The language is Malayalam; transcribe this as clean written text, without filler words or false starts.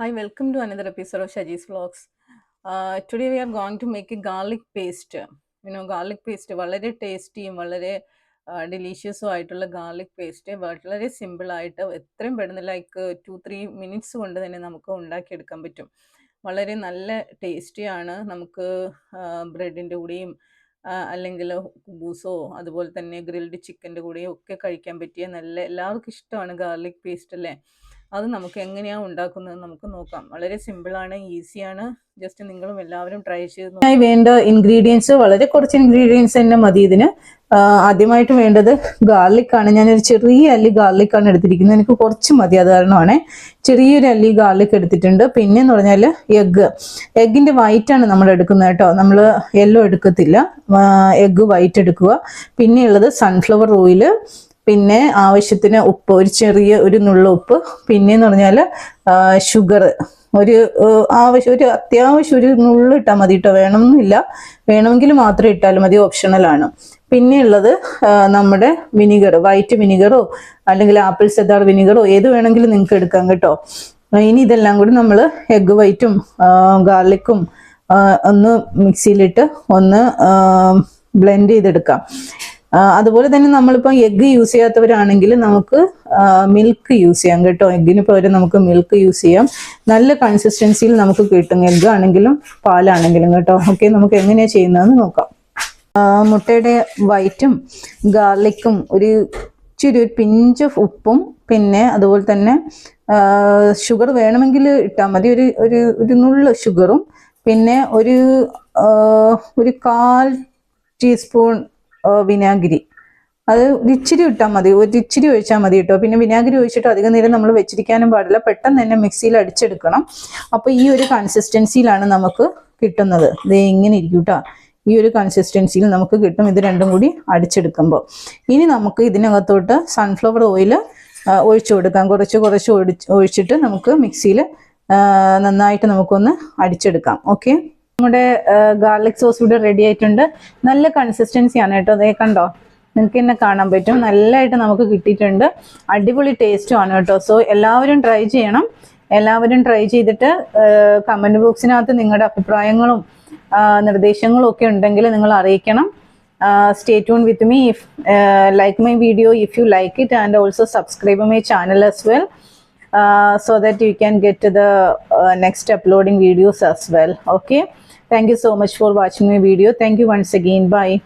Hi, welcome to another episode of Shaji's Vlogs. Today we are going to make a garlic paste. Garlic paste വളരെ ടേസ്റ്റിയും വളരെ ഡെലീഷ്യസും ആയിട്ടുള്ള ഗാർലിക് പേസ്റ്റ് വളരെ സിമ്പിളായിട്ട് എത്രയും പെട്ടെന്ന് ലൈക്ക് 2-3 മിനിറ്റ്സ് കൊണ്ട് തന്നെ നമുക്ക് ഉണ്ടാക്കിയെടുക്കാൻ പറ്റും. വളരെ നല്ല ടേസ്റ്റിയാണ്. നമുക്ക് ബ്രെഡിൻ്റെ കൂടെയും അല്ലെങ്കിൽ കുബൂസോ അതുപോലെ തന്നെ ഗ്രിൽഡ് ചിക്കൻ്റെ കൂടെയും ഒക്കെ കഴിക്കാൻ പറ്റിയ നല്ല എല്ലാവർക്കും ഇഷ്ടമാണ് ഗാർലിക് പേസ്റ്റ് അല്ലേ. അത് നമുക്ക് എങ്ങനെയാണ് ഉണ്ടാക്കുന്നത് നമുക്ക് നോക്കാം. വളരെ സിമ്പിളാണ്, ഈസിയാണ്. ജസ്റ്റ് നിങ്ങളും എല്ലാവരും ട്രൈ ചെയ്ത് നോക്കാം. വേണ്ട ഇൻഗ്രീഡിയൻസ് വളരെ കുറച്ച് ഇൻഗ്രീഡിയൻസ് തന്നെ മതി ഇതിന്. ആദ്യമായിട്ട് വേണ്ടത് ഗാർലിക് ആണ്. ഞാനൊരു ചെറിയ അല്ലി ഗാർലിക് ആണ് എടുത്തിരിക്കുന്നത്. എനിക്ക് കുറച്ച് മതി, അത് കാരണമാണ് ചെറിയൊരു അല്ലി ഗാർലിക് എടുത്തിട്ടുണ്ട്. പിന്നെ എന്ന് പറഞ്ഞാൽ എഗ്ഗിന്റെ വൈറ്റ് ആണ് നമ്മൾ എടുക്കുന്നത് കേട്ടോ. നമ്മൾ യെല്ലോ എടുക്കത്തില്ല, എഗ്ഗ് വൈറ്റ് എടുക്കുക. പിന്നെയുള്ളത് സൺഫ്ലവർ ഓയിൽ, പിന്നെ ആവശ്യത്തിന് ഉപ്പ്, ഒരു നുള്ള ഉപ്പ്. പിന്നെന്ന് പറഞ്ഞാൽ ഷുഗർ ഒരു അത്യാവശ്യം ഒരു നുള്ളു ഇട്ടാൽ മതി കേട്ടോ, വേണമെന്നില്ല, വേണമെങ്കിൽ മാത്രം ഇട്ടാലും മതി, ഓപ്ഷണലാണ്. പിന്നെ ഉള്ളത് നമ്മുടെ വിനിഗർ, വൈറ്റ് വിനിഗറോ അല്ലെങ്കിൽ ആപ്പിൾ സെദാർ വിനിഗറോ ഏത് വേണമെങ്കിലും നിങ്ങൾക്ക് എടുക്കാം കേട്ടോ. ഇനി ഇതെല്ലാം കൂടി നമ്മൾ എഗ്ഗ് വൈറ്റും ഗാർലിക്കും ഒന്ന് മിക്സിയിലിട്ട് ഒന്ന് ബ്ലെൻഡ് ചെയ്തെടുക്കാം. അതുപോലെ തന്നെ നമ്മളിപ്പോൾ എഗ്ഗ് യൂസ് ചെയ്യാത്തവരാണെങ്കിൽ നമുക്ക് മിൽക്ക് യൂസ് ചെയ്യാം കേട്ടോ. എഗ്ഗിന് പകരം നമുക്ക് മിൽക്ക് യൂസ് ചെയ്യാം. നല്ല കൺസിസ്റ്റൻസിയിൽ നമുക്ക് കിട്ടും, എഗ്ഗ് ആണെങ്കിലും പാലാണെങ്കിലും കേട്ടോ. ഓക്കെ, നമുക്ക് എങ്ങനെയാണ് ചെയ്യുന്നതെന്ന് നോക്കാം. മുട്ടയുടെ വൈറ്റും ഗാർലിക്കും ഇച്ചിരി പിഞ്ച് ഓഫ് ഉപ്പും പിന്നെ അതുപോലെ തന്നെ ഷുഗർ വേണമെങ്കിൽ ഇട്ടാൽ മതി, ഒരു നുള്ള ഷുഗറും പിന്നെ ഒരു 1/4 ടീസ്പൂൺ വിനാഗിരി, അത് ഇച്ചിരി ഇട്ടാൽ മതി, ഇച്ചിരി ഒഴിച്ചാൽ മതി കേട്ടോ. പിന്നെ വിനാഗിരി ഒഴിച്ചിട്ട് അധികം നേരം നമ്മൾ വെച്ചിരിക്കാനും പാടില്ല, പെട്ടെന്ന് തന്നെ മിക്സിയിൽ അടിച്ചെടുക്കണം. അപ്പോൾ ഈ ഒരു കൺസിസ്റ്റൻസിയിലാണ് നമുക്ക് കിട്ടുന്നത്. ഇത് ഇങ്ങനെ ഇരിക്കും കേട്ടോ, ഈ ഒരു കൺസിസ്റ്റൻസിയിൽ നമുക്ക് കിട്ടും ഇത് രണ്ടും കൂടി അടിച്ചെടുക്കുമ്പോൾ. ഇനി നമുക്ക് ഇതിനകത്തോട്ട് സൺഫ്ലവർ ഓയിൽ ഒഴിച്ചു കൊടുക്കാം. കുറച്ച് ഒഴിച്ചിട്ട് നമുക്ക് മിക്സിയിൽ നന്നായിട്ട് നമുക്കൊന്ന് അടിച്ചെടുക്കാം. ഓക്കെ, നമ്മുടെ ഗാർലിക് സോസ് ഇവിടെ റെഡി ആയിട്ടുണ്ട്. നല്ല കൺസിസ്റ്റൻസിയാണ് കേട്ടോ, അതേ കണ്ടോ, നിങ്ങൾക്ക് തന്നെ കാണാൻ പറ്റും. നല്ലതായിട്ട് നമുക്ക് കിട്ടിയിട്ടുണ്ട്, അടിപൊളി ടേസ്റ്റും ആണ് കേട്ടോ. സോ എല്ലാവരും ട്രൈ ചെയ്യണം. എല്ലാവരും ട്രൈ ചെയ്തിട്ട് കമൻറ്റ് ബോക്സിനകത്ത് നിങ്ങളുടെ അഭിപ്രായങ്ങളും നിർദ്ദേശങ്ങളും ഒക്കെ ഉണ്ടെങ്കിൽ നിങ്ങൾ അറിയിക്കണം. Stay tuned with me. If like my video if you like it, and also subscribe my channel as well, so that you can get to the next uploading videos as well. Okay, thank you so much for watching my video. Thank you once again. Bye.